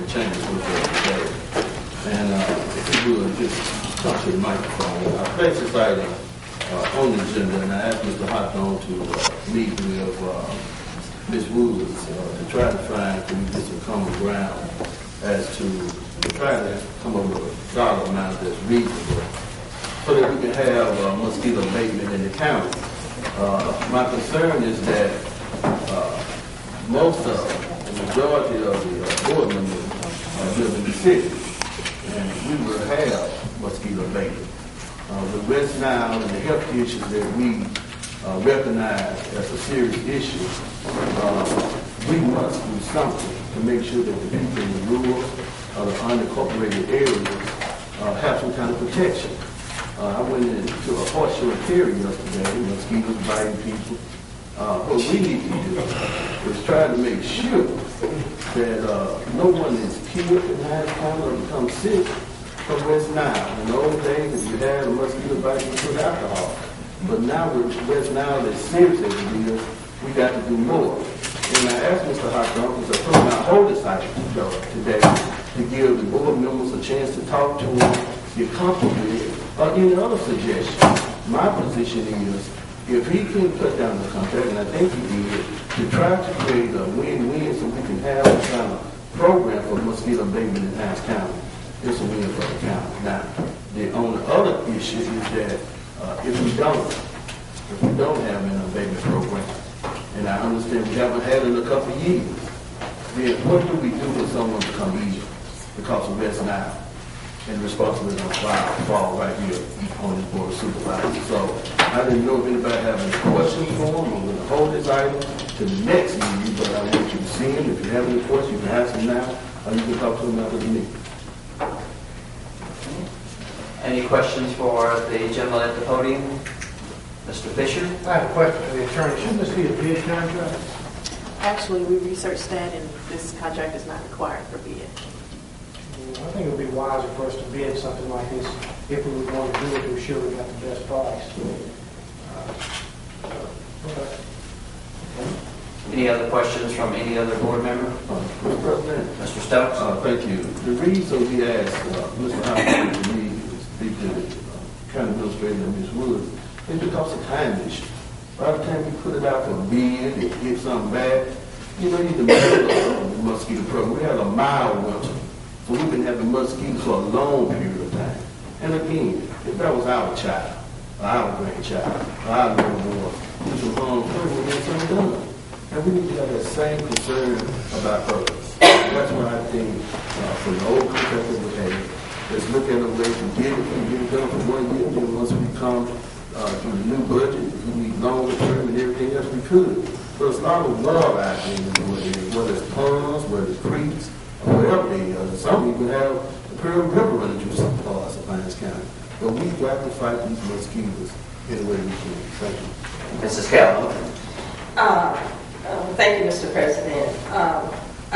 the changes with us today. And if you would just come to the microphone. I placed this item on the agenda, and I asked Mr. Hawthorne to meet with Ms. Woods to try to find, can we get some common ground as to try to come up with a dollar amount that's reasonable so that we can have mosquito abatement in the county. My concern is that most of the majority of the board members live in the city, and we will have mosquito abatement. The West Nile and the health issues that we recognize as a serious issue, we must do something to make sure that the people in the rural or the unincorporated areas have some kind of protection. I went into a horseshoe theory yesterday, mosquitoes biting people. What we need to do is try to make sure that no one is killed in Hinds County or become sick from West Nile. In the old days, if you had a mosquito bite, you put alcohol. But now with West Nile, as serious as it is, we got to do more. And I asked Mr. Hawthorne, because I told him I hold this item today to give the board members a chance to talk to him, get comfortable with it, or any other suggestion. My position is, if he can cut down the contract, and I think he did, to try to create a win-win so we can have a kind of program for mosquito abatement in Hinds County, it's a win for the county. Now, the only other issue is that if we don't have an abatement program, and I understand we haven't had it in a couple of years, then what do we do when someone becomes ill because of West Nile? And the responsibility on fall right here on this board of supervisors. So I didn't know if anybody have any questions for him. I'm going to hold this item to the next meeting, but I want you to see him. If you have any questions, you can ask him now, or you can talk to him after the meeting. Any questions for the gentleman at the podium? Mr. Fisher? I have a question for the attorney. Shouldn't this be a bid contract? Actually, we researched that, and this contract is not required for bid. I think it would be wiser for us to bid something like this if we were going to do it to ensure we got the best price. Any other questions from any other board member? Mr. President. Mr. Stokes? Thank you. The reason we asked Mr. Howard to me to speak to the county administrator and Ms. Woods is because of time issue. By the time we put it out for bid and get something back, you know, in the middle of the mosquito program, we had a mild winter. So we've been having mosquitoes for a long period of time. And again, if that was our child, or our grandchild, or our little boy, we should we'll get something done. And we need to have that same concern about others. That's what I think for the old contract that we had. Let's look at a way to get it done for 1 year. Then once we come to the new budget, we need longer term and everything else we could. So there's a lot of water out there, whether it's ponds, whether it's creeks, whatever they are. Some even have the Pearl River running through some parts of Hinds County. But we've got to fight these mosquitoes in the way we can. Thank you. Mrs. Calhoun? Thank you, Mr. President. I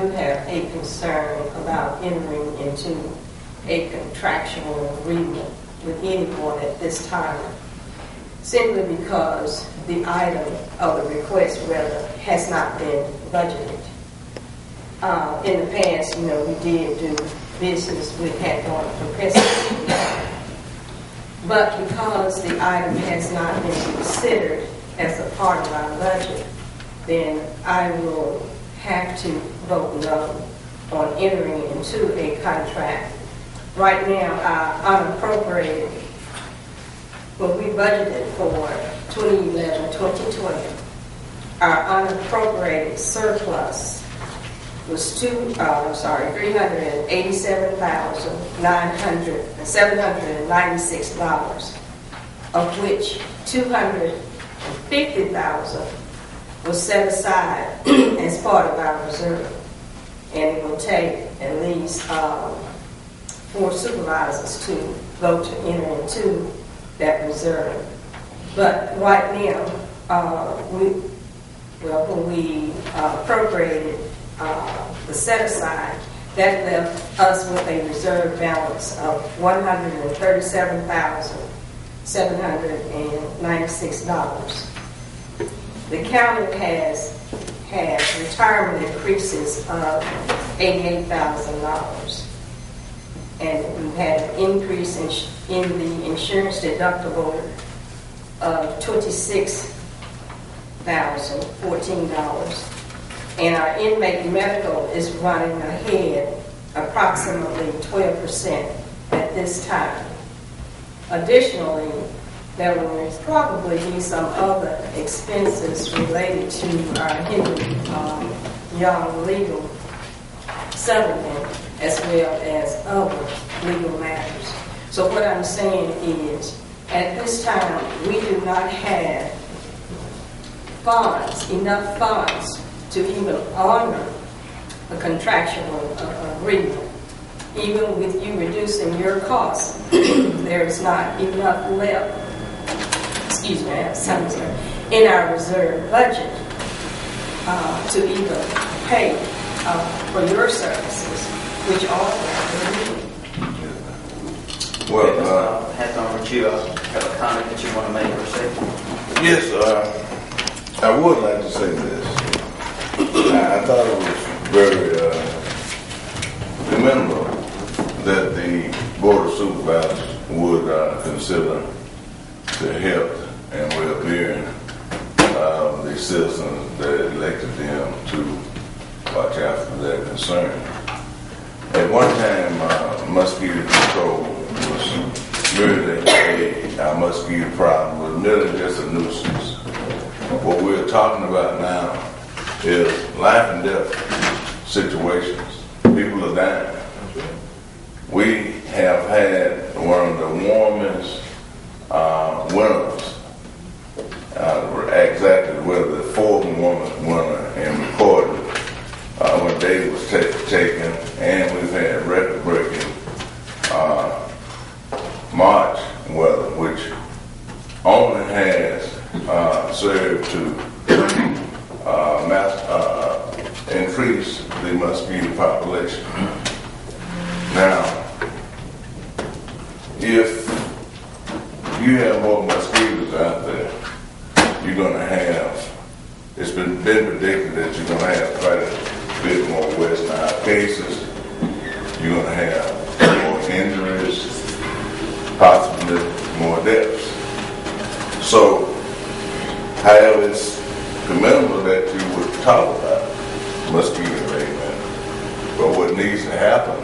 do have a concern about entering into a contractual agreement with anyone at this time, simply because the item of the request, rather, has not been budgeted. In the past, you know, we did do business with Hawthorne Compressors. But because the item has not been considered as a part of our budget, then I will have to vote no on entering into a contract. Right now, our unappropriated, what we budgeted for 2011-2020, our unappropriated surplus was $387,796, of which $250,000 was set aside as part of our reserve, and it will take at least 4 supervisors to vote to enter into that reserve. But right now, when we appropriated the set aside, that left us with a reserve balance of $137,796. The county has had retirement increases of $88,000. And we had an increase in the insurance deductible of $26,014. And our inmate medical is running ahead approximately 12% at this time. Additionally, there will probably be some other expenses related to our Henry Young legal settlement as well as other legal matters. So what I'm saying is, at this time, we do not have enough funds to even honor a contractual agreement. Even with you reducing your costs, there is not enough left, excuse me, I have something in our reserve budget to even pay for your services, which are needed. Well, would you have a comment that you want to make or say? Yes, I would like to say this. I thought it was very commendable that the Board of Supervisors would consider the health and well-being of the citizens that elected them to watch after their concern. At one time, mosquito control was merely a mosquito problem, was merely just a nuisance. What we're talking about now is life and death situations. People are dying. We have had one of the warmest winters, exactly whether the fourth warmest winter in recorded when data was taken, and we've had record-breaking March weather, which only has served to increase the mosquito population. Now, if you have more mosquitoes out there, you're going to have, it's been predicted that you're going to have quite a bit more West Nile cases. You're going to have more injuries, possibly more deaths. So, however, it's commendable that you would talk about mosquito abatement, but what needs to happen,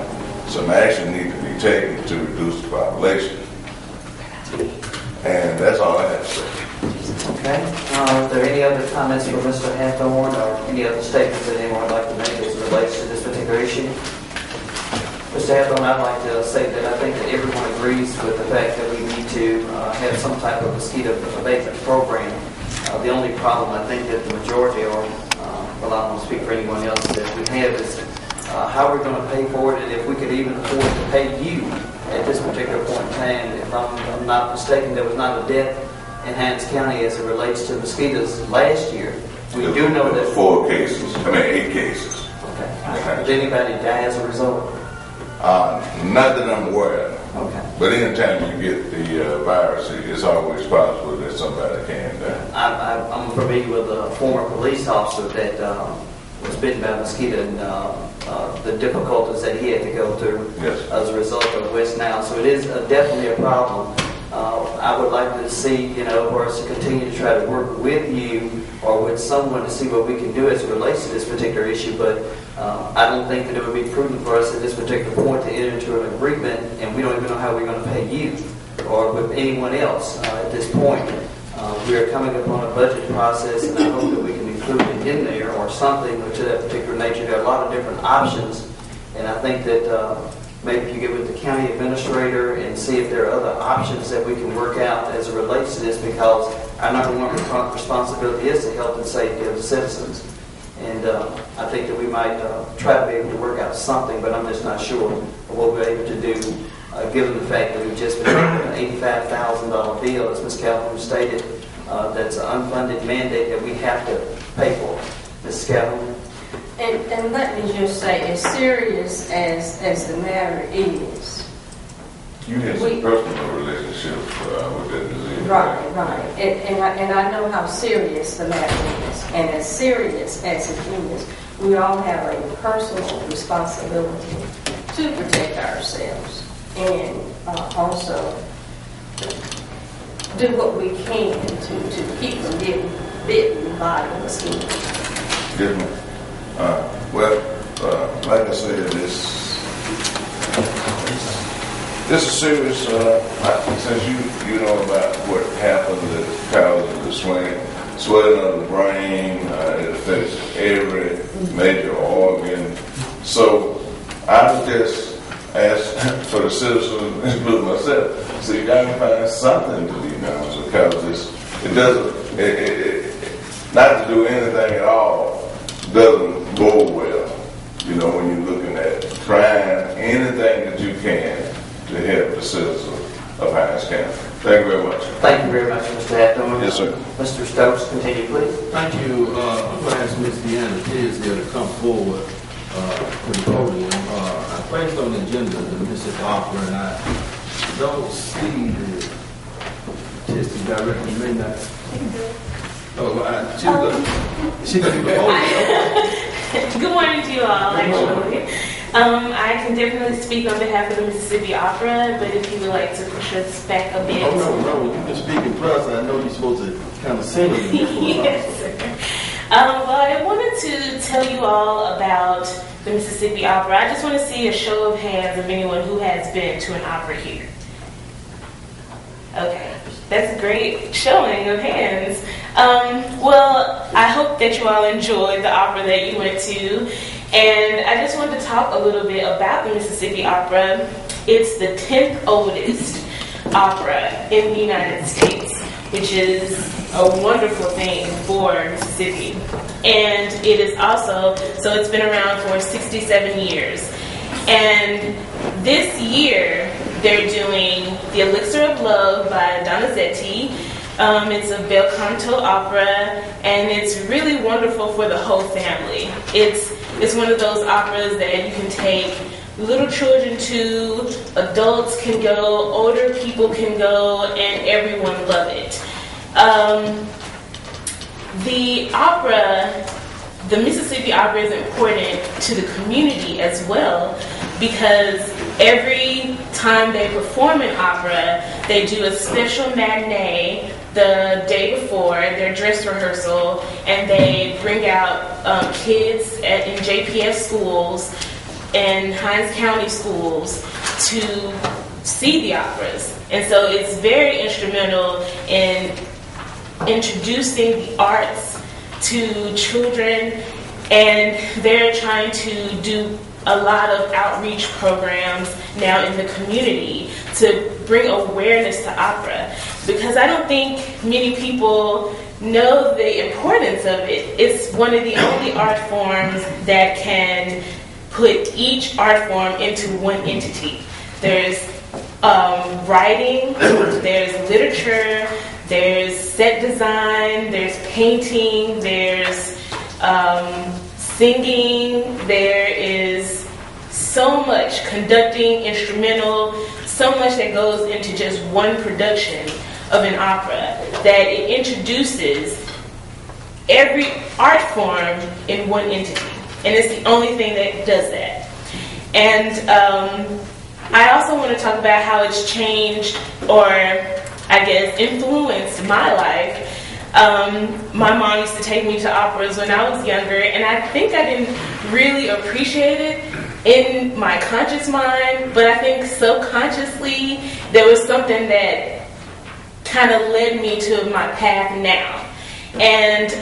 some action needs to be taken to reduce the population. And that's all I have to say. Okay. Are there any other comments for Mr. Hathorn or any other statements that anyone would like to make as it relates to this particular issue? Mr. Hathorn, I'd like to say that I think that everyone agrees with the fact that we need to have some type of mosquito abatement program. The only problem I think that the majority, or well, I don't want to speak for anyone else, that we have is how we're going to pay for it, and if we could even afford to pay you at this particular point in time. If I'm not mistaken, there was not a death in Hinds County as it relates to mosquitoes last year. We do know that 8 cases. Okay. Did anybody die as a result? Not that I'm aware of. Okay. But anytime you get the virus, it's always possible that somebody can die. I'm familiar with a former police officer that was bitten by a mosquito and the difficulties that he had to go through as a result of West Nile. So it is definitely a problem. I would like to see, for us to continue to try to work with you or with someone to see what we can do as it relates to this particular issue. But I don't think that it would be prudent for us at this particular point to enter into an agreement and we don't even know how we're going to pay you or with anyone else at this point. We are coming upon a budget process, and I hope that we can include it in there or something to that particular nature. There are a lot of different options, and I think that maybe if you get with the county administrator and see if there are other options that we can work out as it relates to this, because our number one responsibility is the health and safety of the citizens. And I think that we might try to be able to work out something, but I'm just not sure of what we're able to do, given the fact that we've just been an $85,000 bill, as Ms. Calhoun stated, that's an unfunded mandate that we have to pay for. Ms. Calhoun? And let me just say, as serious as the matter is, you had some personal relationships with that disease. Right. And I know how serious the matter is, and as serious as it is, we all have a personal responsibility to protect ourselves and also do what we can to keep from getting bitten by the mosquito. Yes, ma'am. Like I said, this is serious. Since you know about what happened that causes the swelling of the brain, it affects every major organ. So I would just ask for the citizens, including myself, so y'all can find something to be done because it doesn't. Not to do anything at all doesn't go well. You know, when you're looking at trying anything that you can to help the citizens of Hinds County. Thank you very much. Thank you very much, Mr. Hathorn. Yes, sir. Mr. Stokes, continue, please. Thank you. I'm going to ask Ms. Deanna Tisdale to come forward to the podium. I placed on the agenda the Mississippi Opera, and I don't see the artistic director. You may not. Oh, she can do the podium. Good morning to you all, actually. I can definitely speak on behalf of the Mississippi Opera, but if you would like to push us back a bit. Oh, no, you can speak in plus. I know you're supposed to kind of sing it. Yes, sir. Well, I wanted to tell you all about the Mississippi Opera. I just want to see a show of hands of anyone who has been to an opera here. Okay, that's a great showing of hands. Well, I hope that you all enjoyed the opera that you went to. And I just wanted to talk a little bit about the Mississippi Opera. It's the 10th oldest opera in the United States, which is a wonderful thing for Mississippi. And it is also, so it's been around for 67 years. And this year, they're doing The Elixir of Love by Donizetti. It's a bel canto opera, and it's really wonderful for the whole family. It's one of those operas that you can take little children to, adults can go, older people can go, and everyone love it. The opera, the Mississippi Opera is important to the community as well because every time they perform an opera, they do a special matinee the day before their dress rehearsal, and they bring out kids in JPS schools and Hinds County schools to see the operas. And so it's very instrumental in introducing the arts to children, and they're trying to do a lot of outreach programs now in the community to bring awareness to opera, because I don't think many people know the importance of it. It's one of the only art forms that can put each art form into one entity. There's writing, there's literature, there's set design, there's painting, there's singing, there is so much conducting, instrumental, so much that goes into just one production of an opera that it introduces every art form in one entity. And it's the only thing that does that. And I also want to talk about how it's changed, or I guess influenced my life. My mom used to take me to operas when I was younger, and I think I didn't really appreciate it in my conscious mind, but I think subconsciously there was something that kind of led me to my path now. And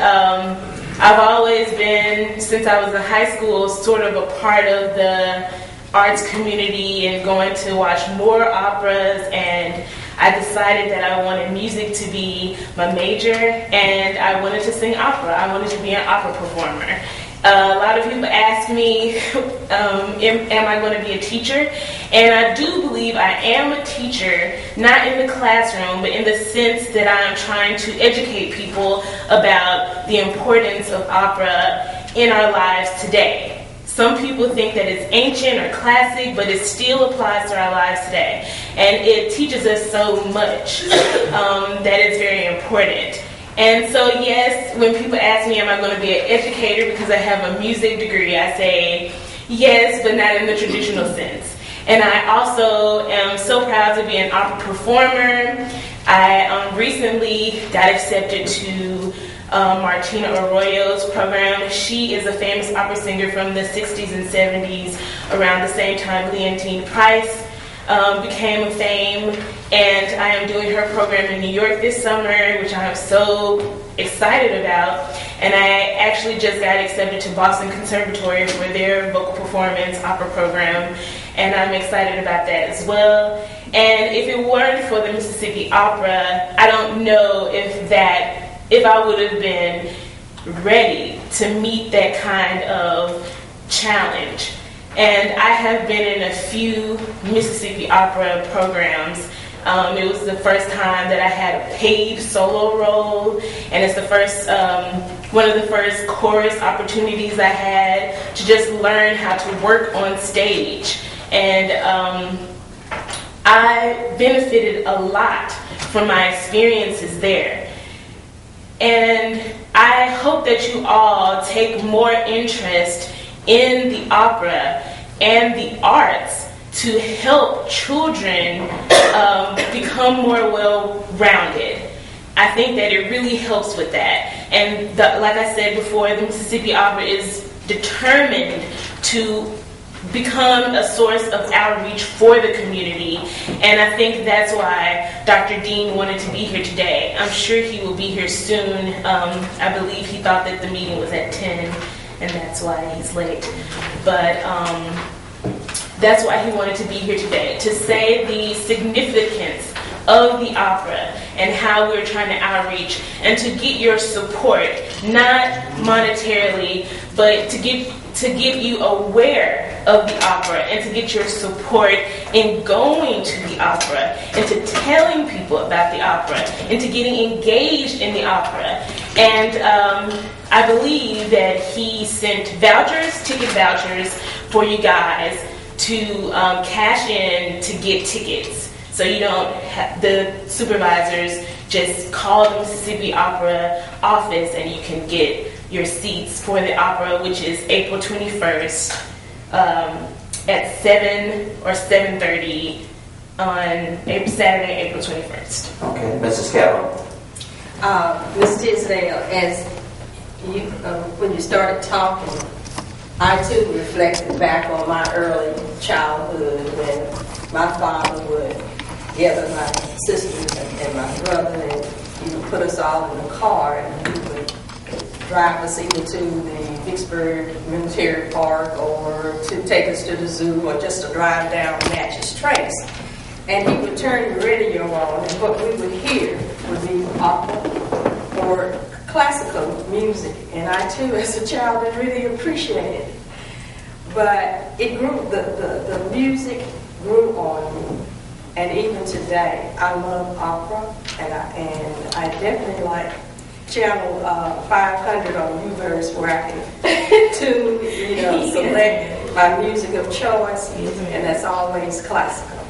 I've always been, since I was in high school, sort of a part of the arts community and going to watch more operas, and I decided that I wanted music to be my major, and I wanted to sing opera. I wanted to be an opera performer. A lot of people ask me, am I going to be a teacher? And I do believe I am a teacher, not in the classroom, but in the sense that I am trying to educate people about the importance of opera in our lives today. Some people think that it's ancient or classic, but it still applies to our lives today. And it teaches us so much that it's very important. And so, yes, when people ask me, am I going to be an educator because I have a music degree, I say yes, but not in the traditional sense. And I also am so proud to be an opera performer. I recently got accepted to Martina Arroyo's program. She is a famous opera singer from the 60s and 70s, around the same time Leontine Price became a fame, and I am doing her program in New York this summer, which I am so excited about. And I actually just got accepted to Boston Conservatory for their vocal performance opera program, and I'm excited about that as well. And if it weren't for the Mississippi Opera, I don't know if I would have been ready to meet that kind of challenge. And I have been in a few Mississippi Opera programs. It was the first time that I had a paid solo role, and it's the first, one of the first chorus opportunities I had to just learn how to work on stage. And I benefited a lot from my experiences there. And I hope that you all take more interest in the opera and the arts to help children become more well-rounded. I think that it really helps with that. And like I said before, the Mississippi Opera is determined to become a source of outreach for the community. And I think that's why Dr. Dean wanted to be here today. I'm sure he will be here soon. I believe he thought that the meeting was at 10, and that's why he's late. But that's why he wanted to be here today, to say the significance of the opera and how we're trying to outreach and to get your support, not monetarily, but to get you aware of the opera and to get your support in going to the opera and to telling people about the opera and to getting engaged in the opera. And I believe that he sent ticket vouchers for you guys to cash in to get tickets. So you don't have the supervisors just call the Mississippi Opera office and you can get your seats for the opera, which is April 21st at 7 or 7:30 on Saturday, April 21st. Okay, Mrs. Carroll. Ms. Tisdale, as you, when you started talking, I too reflected back on my early childhood when my father would gather my sisters and my brother, and he would put us all in the car, and he would drive us either to the Vicksburg Military Park or to take us to the zoo or just to drive down Natchez Trace. And he would turn the radio on, and what we would hear would be opera or classical music. And I too, as a child, didn't really appreciate it. But it grew, the music grew on me. And even today, I love opera, and I definitely like channel 500 on Uverse, where I can select my music of choice, and that's always classical.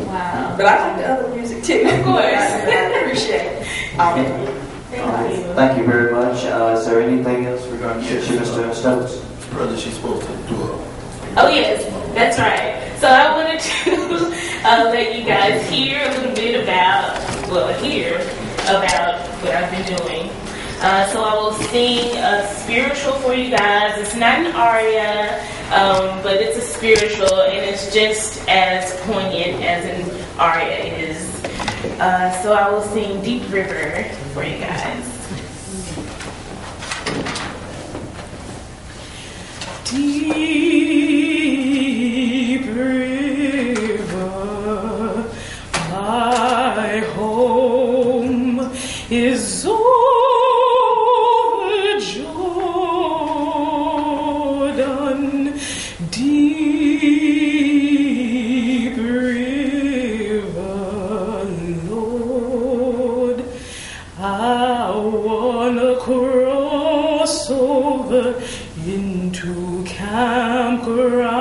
Wow. But I like the other music too. Of course. I appreciate it. Thank you very much. Is there anything else regarding Mr. Stokes? Brother, she's supposed to do it. Oh yes, that's right. So I wanted to let you guys hear a little bit about what I've been doing. So I will sing a spiritual for you guys. It's not an aria, but it's a spiritual, and it's just as poignant as an aria is. So I will sing Deep River for you guys. Deep river, my home is over Jordan. Deep river, Lord, I wanna cross over into Camp Ground.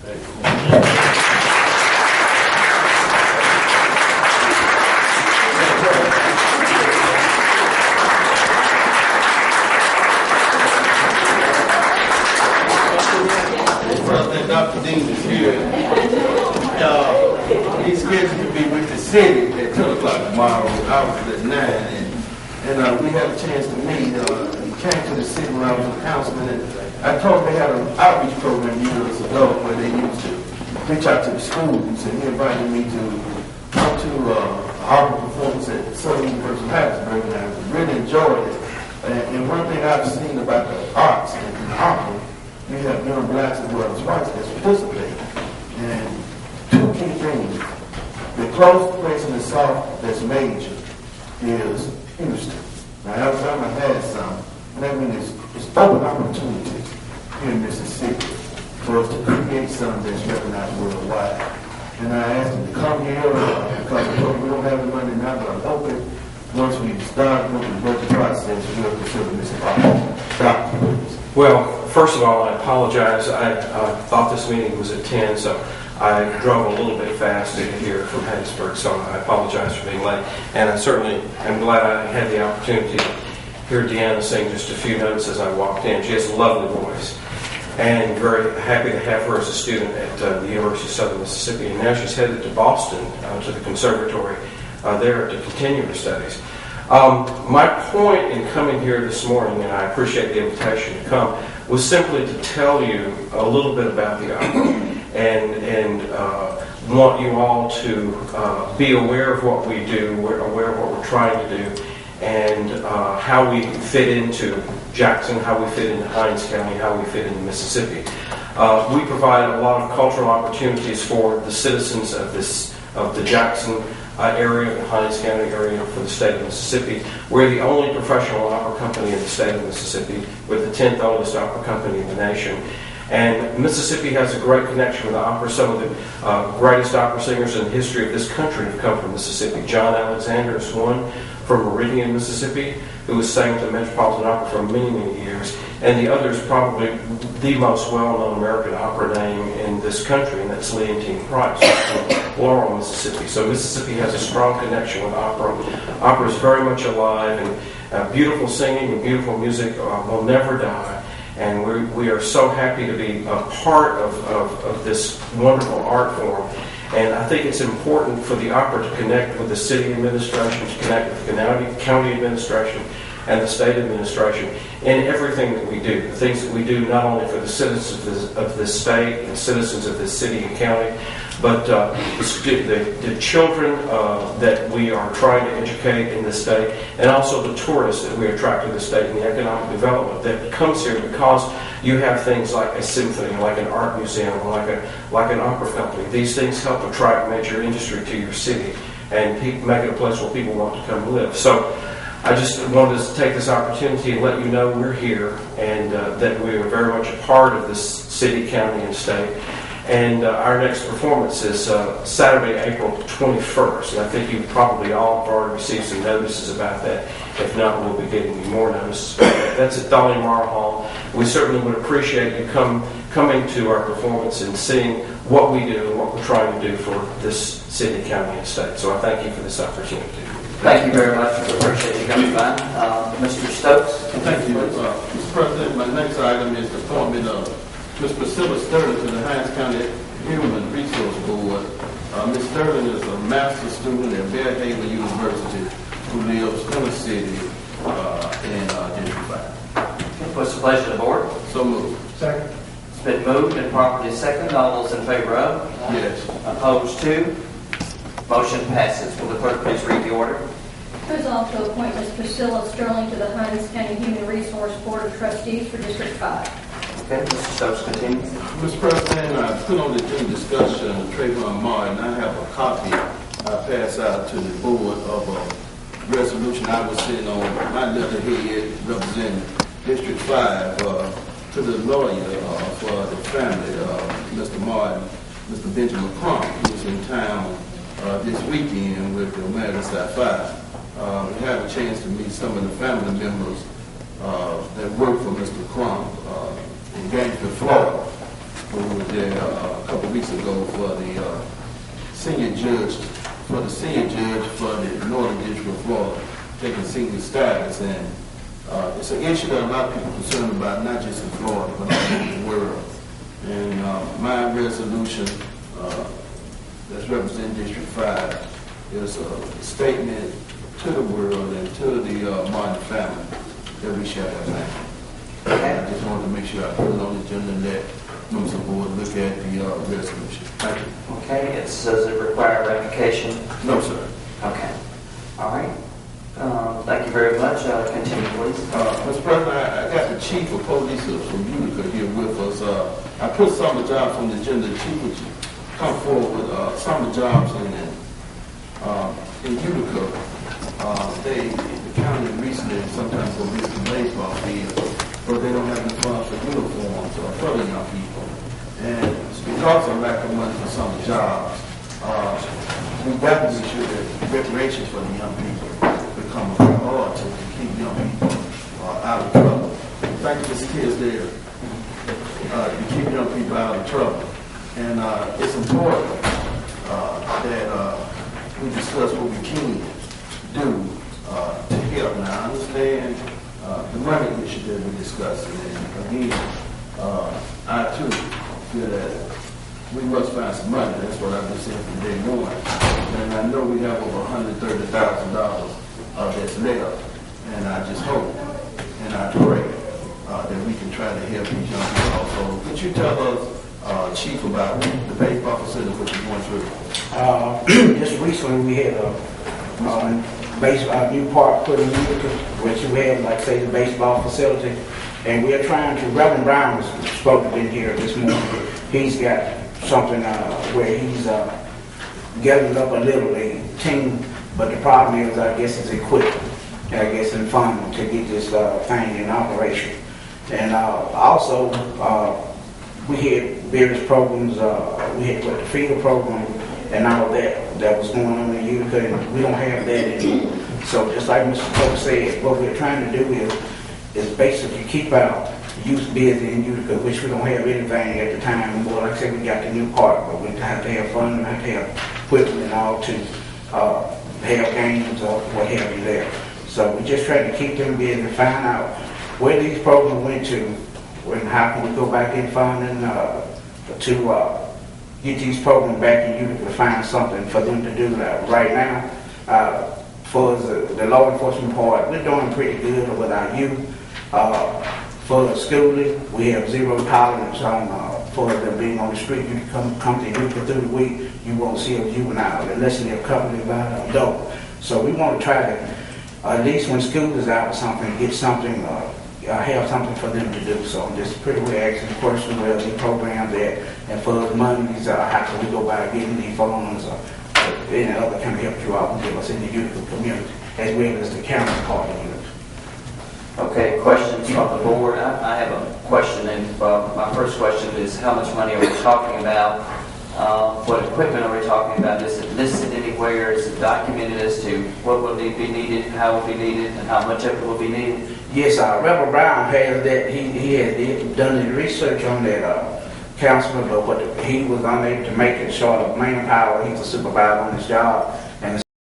President Dr. Dean is here. He's scheduled to be with the city at 10 o'clock tomorrow. I was at 9, and we had a chance to meet. He came to the city when I was a councilman, and I told him they had an outreach program years ago where they used to reach out to the schools, and he invited me to come to our performance at Southern University of Harrisburg, and I really enjoyed it. And one thing I've seen about the arts and opera, we have young blacks as well as whites that participate. And two key things. The closest place in the South that's major is Houston. Now, Alabama has some, and that means it's open opportunities here in Mississippi for us to create something that's recognized worldwide. And I asked them to come here because we don't have the money now, but I'm hoping once we start with the budget process, we'll consider Mr. Dr. Williams. Well, first of all, I apologize. I thought this meeting was at 10, so I drove a little bit fast to get here from Hattiesburg, so I apologize for being late. And I certainly am glad I had the opportunity to hear Deanna sing just a few notes as I walked in. She has a lovely voice, and very happy to have her as a student at the University of Southern Mississippi. And now she's headed to Boston, to the conservatory there to continue her studies. My point in coming here this morning, and I appreciate the invitation to come, was simply to tell you a little bit about the opera and want you all to be aware of what we do, aware of what we're trying to do, and how we fit into Jackson, how we fit into Hinds County, how we fit into Mississippi. We provide a lot of cultural opportunities for the citizens of the Jackson area, the Hinds County area for the state of Mississippi. We're the only professional opera company in the state of Mississippi. We're the 10th oldest opera company in the nation. And Mississippi has a great connection with opera. Some of the greatest opera singers in the history of this country have come from Mississippi. John Alexander is one from Meridian, Mississippi, who was sang at the Metropolitan Opera for many, many years. And the other is probably the most well-known American opera name in this country, and that's Leontine Price from Laurel, Mississippi. So Mississippi has a strong connection with opera. Opera is very much alive, and beautiful singing and beautiful music will never die. And we are so happy to be a part of this wonderful art form. And I think it's important for the opera to connect with the city administration, to connect with the county administration, and the state administration in everything that we do. The things that we do not only for the citizens of this state and citizens of this city and county, but the children that we are trying to educate in this state, and also the tourists that we attract to the state and the economic development that comes here because you have things like a symphony, like an art museum, like an opera company. These things help attract major industry to your city and make it a place where people want to come live. So I just wanted to take this opportunity and let you know we're here and that we are very much a part of this city, county, and state. And our next performance is Saturday, April 21st. And I think you probably all have already received some notices about that. If not, we'll be getting you more notices. That's at Dolly Morrow Hall. We certainly would appreciate you coming to our performance and seeing what we do and what we're trying to do for this city, county, and state. So I thank you for this opportunity. Thank you very much. We appreciate you coming by. Mr. Stokes? Thank you. Mr. President, my next item is the appointment of Ms. Priscilla Sterling to the Hinds County Human Resource Board. Ms. Sterling is a master's student at Bearhaven University who lives in the city in District 5. What's the pleasure of the board? So moved. Second. It's been moved and properly second. All those in favor of? Yes. Opposed to? Motion passes. Will the clerk please read the order? Resolved to appoint Ms. Priscilla Sterling to the Hinds County Human Resource Board of Trustees for District 5. Okay, Mr. Stokes, continue. Mr. President, I put on the agenda discussion of Trayvon Martin. I have a copy I pass out to the board of a resolution I was sitting on my letterhead representing District 5 to the lawyer for the family, Mr. Martin, Mr. Benjamin Crump, who was in town this weekend with the American Side 5. We had a chance to meet some of the family members that work for Mr. Crump in Gainesville, Florida. who was there a couple weeks ago for the senior judge for the Northern District of Florida, taking senior status, and it's an issue that a lot of people are concerned about, not just in Florida, but all over the world. And my resolution that's representing District 5 is a statement to the world and to the Martin family that we share that land. I just wanted to make sure I put it on the agenda and let members of the board look at the resolution. Thank you. Okay, does it require ratification? No, sir. Okay. All right. Thank you very much. Continue, please. Mr. President, I got the chief of police from Utica here with us. I put some of the jobs on the agenda. The chief, would you come forward with some of the jobs in Utica? The county recently sometimes go visit the baseball field, but they don't have the funds for uniforms for the young people. And because of lack of money for some of the jobs, we got to make sure that reparations for the young people become a priority to keep young people out of trouble. Thank you, Mr. Kids there, to keep young people out of trouble. And it's important that we discuss what we can do to help. Now, I understand the money issue that we're discussing, and again, I too feel that we must find some money. That's what I've been saying from day one. And I know we have over $130,000 that's left, and I just hope and I pray that we can try to help these young people also. Could you tell us, Chief, about the baseball facility which you're going through? Just recently we had a new park put in Utica, which we have, like say, the baseball facility, and we are trying to. Reverend Brown was supposed to be here this morning. He's got something where he's gathering up a little league team, but the problem is, I guess, it's equipment, I guess, and funding to get this thing in operation. And also, we had various programs. We had the feeder program and all that was going on in Utica, and we don't have that anymore. So just like Mr. Pope said, what we're trying to do is basically keep our youth busy in Utica, which we don't have anything at the time. More like I said, we got the new park, but we have to have fun, we have to have equipment and all to have games or what have you there. So we just try to keep them busy and find out where these programs went to, and how can we go back in funding to get these programs back in Utica to find something for them to do that. Right now, for the law enforcement part, we're doing pretty good with our youth. For the schooling, we have zero tolerance on for them being on the street. You can come to Utica through the week, you won't see a juvenile unless they're accompanied by an adult. So we want to try to, at least when school is out or something, get something, have something for them to do. So I'm just pretty well asking the question, well, they program that, and for the monies, how can we go about getting these funds or any other kind of help you out and give us in the Utica community, as well as the county part of Utica. Okay, questions from the board. I have a question, and my first question is, how much money are we talking about? What equipment are we talking about? Is it listed anywhere? Is it documented as to what will be needed, how will be needed, and how much of it will be needed? Yes, Reverend Brown has that. He has done his research on that, councilman, but he was unable to make it short of manpower. He's a supervisor on his job.